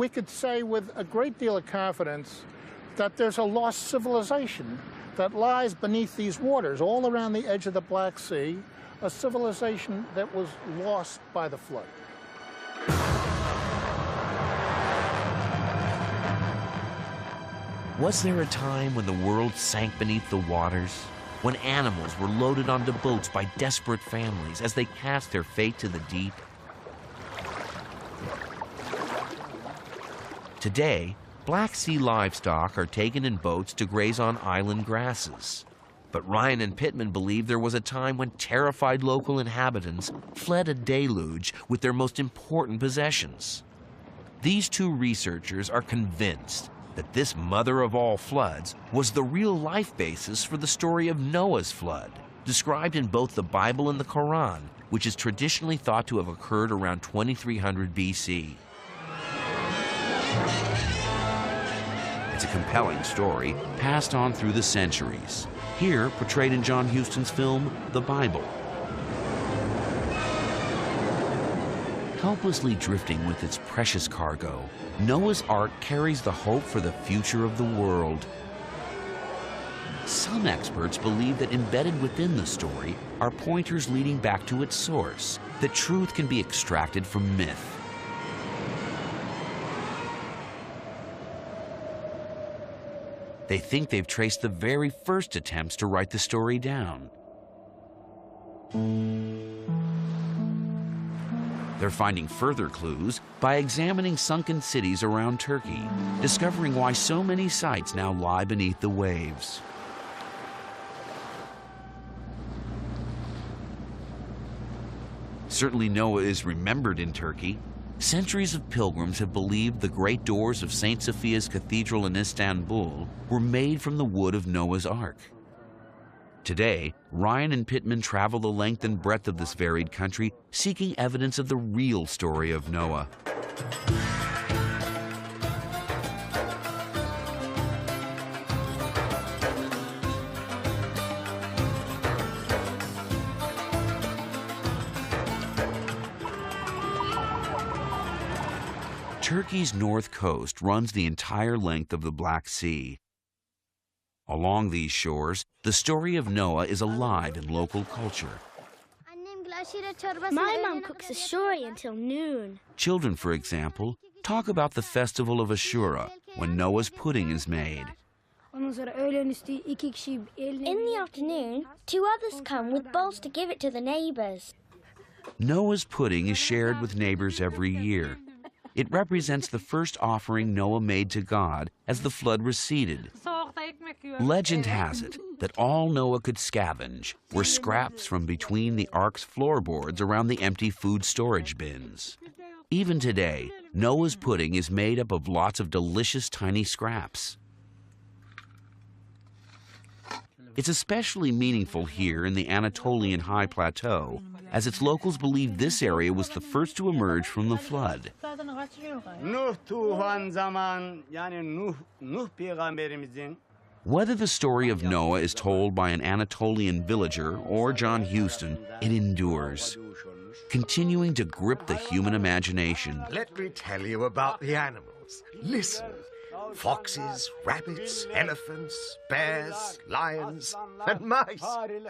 we could say with a great deal of confidence that there's a lost civilization that lies beneath these waters, all around the edge of the Black Sea, a civilization that was lost by the flood. Was there a time when the world sank beneath the waters? When animals were loaded onto boats by desperate families as they cast their fate to the deep? Today, Black Sea livestock are taken in boats to graze on island grasses. But Ryan and Pittman believe there was a time when terrified local inhabitants fled a deluge with their most important possessions. These two researchers are convinced that this mother of all floods was the real life basis for the story of Noah's flood, described in both the Bible and the Quran, which is traditionally thought to have occurred around 2300 BC. It's a compelling story passed on through the centuries, here portrayed in John Huston's film, The Bible. Helplessly drifting with its precious cargo, Noah's Ark carries the hope for the future of the world. Some experts believe that embedded within the story are pointers leading back to its source, that truth can be extracted from myth. They think they've traced the very first attempts to write the story down. They're finding further clues by examining sunken cities around Turkey, discovering why so many sites now lie beneath the waves. Certainly Noah is remembered in Turkey. Centuries of pilgrims have believed the great doors of St. Sophia's Cathedral in Istanbul were made from the wood of Noah's Ark. Today, Ryan and Pittman travel the length and breadth of this varied country, seeking evidence of the real story of Noah. Turkey's north coast runs the entire length of the Black Sea. Along these shores, the story of Noah is alive in local culture. My mum cooks a story until noon. Children, for example, talk about the festival of Ashura, when Noah's pudding is made. In the afternoon, two others come with bowls to give it to the neighbors. Noah's pudding is shared with neighbors every year. It represents the first offering Noah made to God as the flood receded. Legend has it that all Noah could scavenge were scraps from between the ark's floorboards around the empty food storage bins. Even today, Noah's pudding is made up of lots of delicious tiny scraps. It's especially meaningful here in the Anatolian High Plateau, as its locals believe this area was the first to emerge from the flood. Whether the story of Noah is told by an Anatolian villager or John Huston, it endures, continuing to grip the human imagination. Let me tell you about the animals. Listen. Foxes, rabbits, elephants, bears, lions, and mice.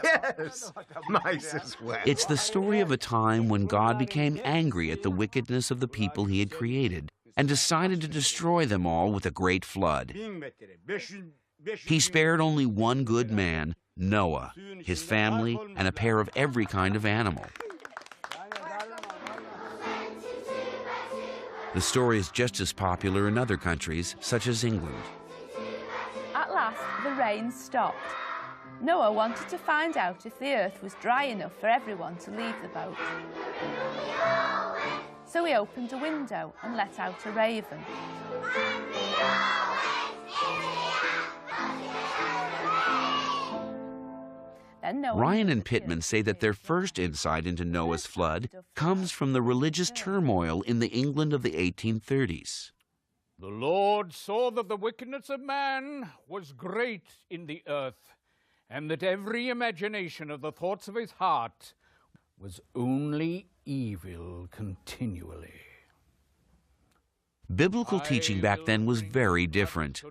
Yes, mice as well. It's the story of a time when God became angry at the wickedness of the people he had created and decided to destroy them all with a great flood. He spared only one good man, Noah, his family, and a pair of every kind of animal. The story is just as popular in other countries, such as England. At last, the rain stopped. Noah wanted to find out if the earth was dry enough for everyone to leave the boat. So he opened a window and let out a raven. Ryan and Pittman say that their first insight into Noah's flood comes from the religious turmoil in the England of the 1830s. The Lord saw that the wickedness of man was great in the earth, and that every imagination of the thoughts of his heart was only evil continually. Biblical teaching back then was very different.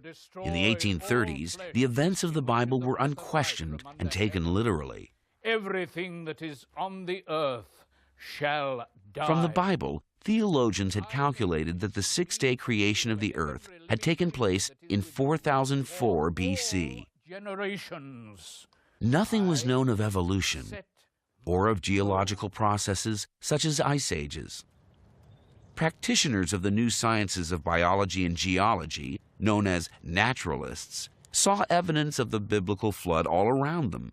In the 1830s, the events of the Bible were unquestioned and taken literally. Everything that is on the earth shall die. From the Bible, theologians had calculated that the six-day creation of the earth had taken place in 4004 BC. Nothing was known of evolution or of geological processes such as ice ages. Practitioners of the new sciences of biology and geology, known as naturalists, saw evidence of the biblical flood all around them.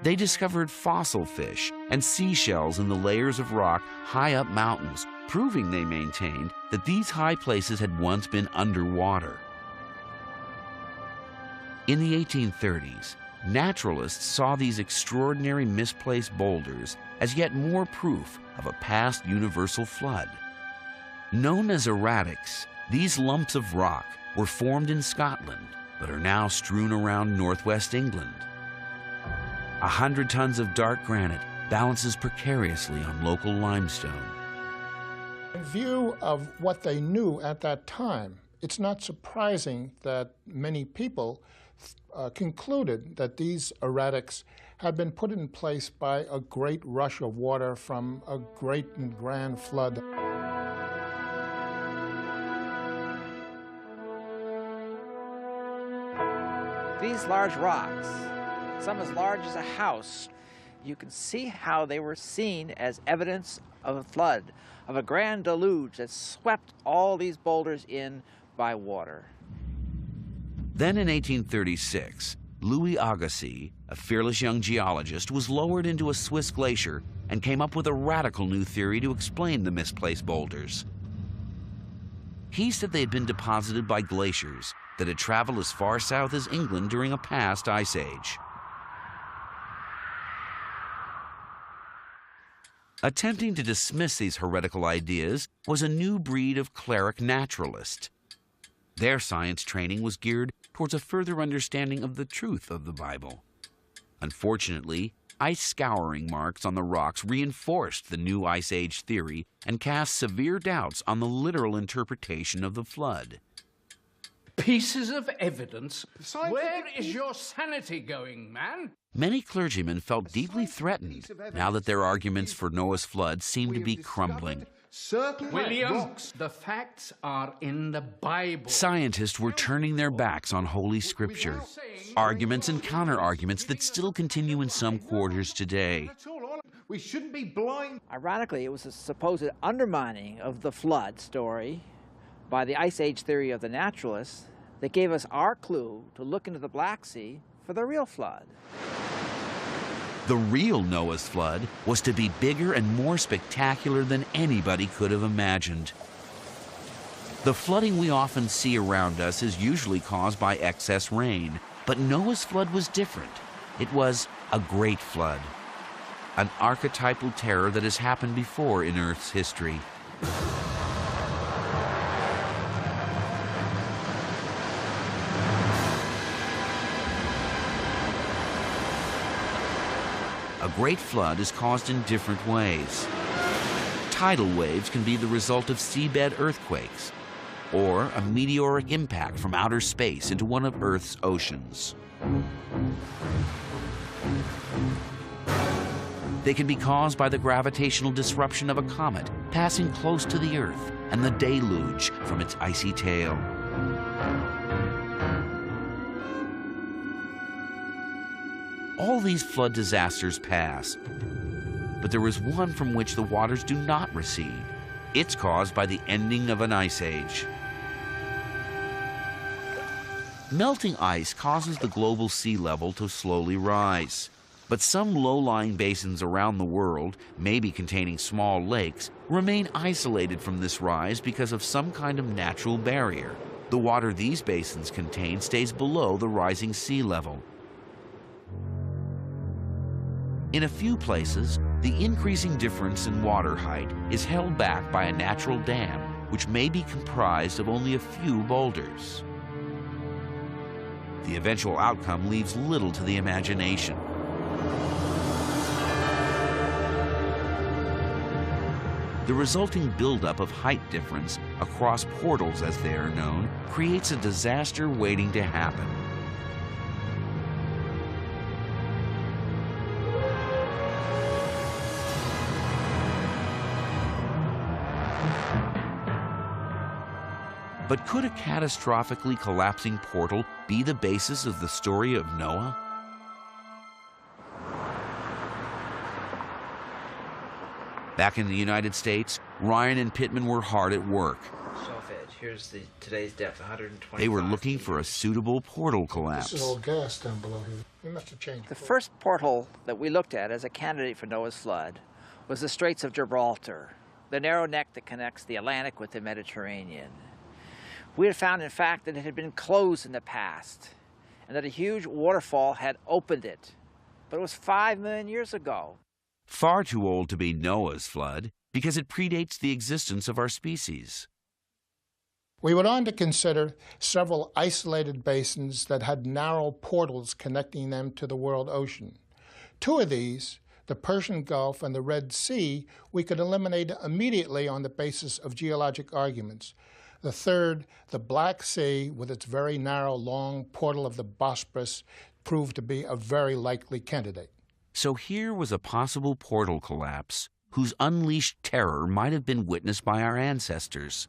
They discovered fossil fish and seashells in the layers of rock high up mountains, proving, they maintained, that these high places had once been underwater. In the 1830s, naturalists saw these extraordinary misplaced boulders as yet more proof of a past universal flood. Known as erratics, these lumps of rock were formed in Scotland, but are now strewn around northwest England. 100 tons of dark granite balances precariously on local limestone. In view of what they knew at that time, it's not surprising that many people concluded that these erratics had been put in place by a great rush of water from a great and grand flood. These large rocks, some as large as a house, you can see how they were seen as evidence of a flood, of a grand deluge that swept all these boulders in by water. Then in 1836, Louis Agassiz, a fearless young geologist, was lowered into a Swiss glacier and came up with a radical new theory to explain the misplaced boulders. He said they had been deposited by glaciers that had traveled as far south as England during a past ice age. Attempting to dismiss these heretical ideas was a new breed of cleric naturalist. Their science training was geared towards a further understanding of the truth of the Bible. Unfortunately, ice scouring marks on the rocks reinforced the new Ice Age theory and cast severe doubts on the literal interpretation of the flood. Pieces of evidence? Where is your sanity going, man? Many clergymen felt deeply threatened now that their arguments for Noah's flood seemed to be crumbling. William, the facts are in the Bible. Scientists were turning their backs on Holy Scripture. Arguments and counter-arguments that still continue in some quarters today. We shouldn't be blind. Ironically, it was a supposed undermining of the flood story by the Ice Age theory of the naturalists that gave us our clue to look into the Black Sea for the real flood. The real Noah's flood was to be bigger and more spectacular than anybody could have imagined. The flooding we often see around us is usually caused by excess rain, but Noah's flood was different. It was a great flood, an archetypal terror that has happened before in Earth's history. A great flood is caused in different ways. Tidal waves can be the result of seabed earthquakes or a meteoric impact from outer space into one of Earth's oceans. They can be caused by the gravitational disruption of a comet passing close to the Earth and the deluge from its icy tail. All these flood disasters pass, but there is one from which the waters do not recede. It's caused by the ending of an ice age. Melting ice causes the global sea level to slowly rise, but some low-lying basins around the world, maybe containing small lakes, remain isolated from this rise because of some kind of natural barrier. The water these basins contain stays below the rising sea level. In a few places, the increasing difference in water height is held back by a natural dam, which may be comprised of only a few boulders. The eventual outcome leaves little to the imagination. The resulting buildup of height difference across portals, as they are known, creates a disaster waiting to happen. But could a catastrophically collapsing portal be the basis of the story of Noah? Back in the United States, Ryan and Pittman were hard at work. Shelf edge. Here's today's depth, 120. They were looking for a suitable portal collapse. This is all gas down below here. We must have changed. The first portal that we looked at as a candidate for Noah's flood was the Straits of Gibraltar, the narrow neck that connects the Atlantic with the Mediterranean. We had found, in fact, that it had been closed in the past and that a huge waterfall had opened it. But it was 5 million years ago. Far too old to be Noah's flood because it predates the existence of our species. We went on to consider several isolated basins that had narrow portals connecting them to the world ocean. Two of these, the Persian Gulf and the Red Sea, we could eliminate immediately on the basis of geologic arguments. The third, the Black Sea, with its very narrow, long portal of the Bosporus, proved to be a very likely candidate. So here was a possible portal collapse whose unleashed terror might have been witnessed by our ancestors.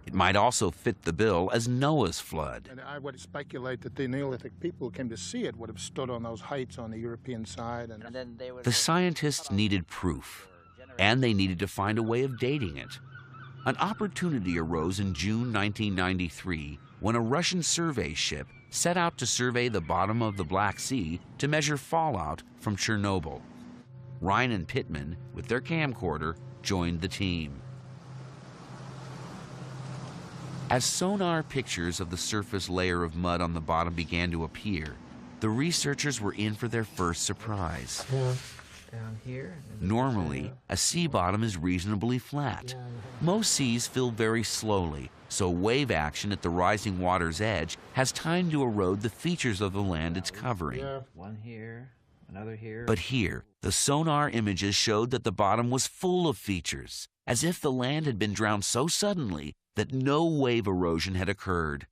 It might also fit the bill as Noah's flood. And I would speculate that the Neolithic people who came to see it would have stood on those heights on the European side. And then they would The scientists needed proof, and they needed to find a way of dating it. An opportunity arose in June 1993 when a Russian survey ship set out to survey the bottom of the Black Sea to measure fallout from Chernobyl. Ryan and Pittman, with their camcorder, joined the team. As sonar pictures of the surface layer of mud on the bottom began to appear, the researchers were in for their first surprise. down here. Normally, a sea bottom is reasonably flat. Most seas fill very slowly, so wave action at the rising water's edge has time to erode the features of the land it's covering. One here, another here. But here, the sonar images showed that the bottom was full of features, as if the land had been drowned so suddenly that no wave erosion had occurred.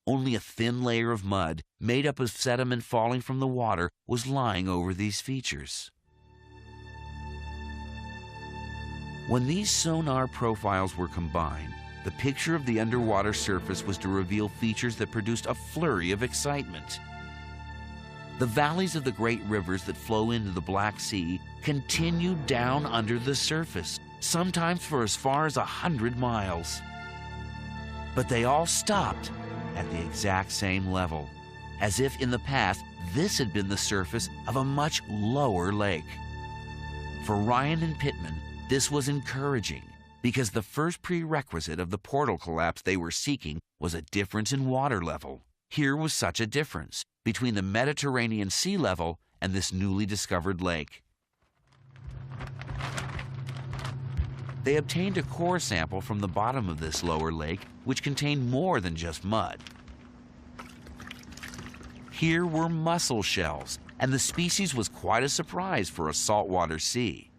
Only a thin layer of mud, made up of sediment falling from the water, was lying over these features. When these sonar profiles were combined, the picture of the underwater surface was to reveal features that produced a flurry of excitement. The valleys of the great rivers that flow into the Black Sea continued down under the surface, sometimes for as far as 100 miles. But they all stopped at the exact same level, as if in the past this had been the surface of a much lower lake. For Ryan and Pittman, this was encouraging, because the first prerequisite of the portal collapse they were seeking was a difference in water level. Here was such a difference between the Mediterranean sea level and this newly discovered lake. They obtained a core sample from the bottom of this lower lake, which contained more than just mud. Here were mussel shells, and the species was quite a surprise for a saltwater sea.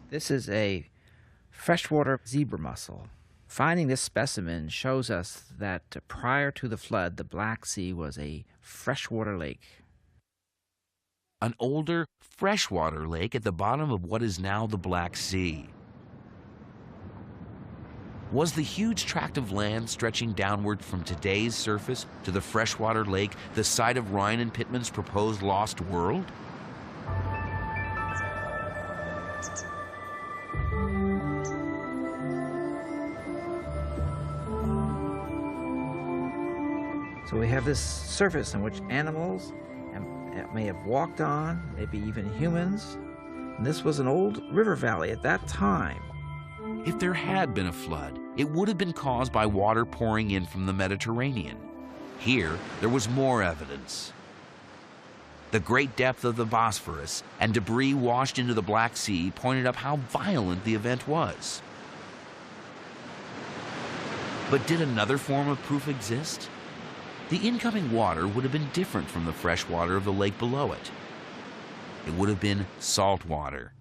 This is a freshwater zebra mussel. Finding this specimen shows us that prior to the flood, the Black Sea was a freshwater lake. An older freshwater lake at the bottom of what is now the Black Sea. Was the huge tract of land stretching downward from today's surface to the freshwater lake the site of Ryan and Pittman's proposed lost world? So we have this surface on which animals may have walked on, maybe even humans. And this was an old river valley at that time. If there had been a flood, it would have been caused by water pouring in from the Mediterranean. Here, there was more evidence. The great depth of the Bosphorus and debris washed into the Black Sea pointed up how violent the event was. But did another form of proof exist? The incoming water would have been different from the fresh water of the lake below it. It would have been salt water,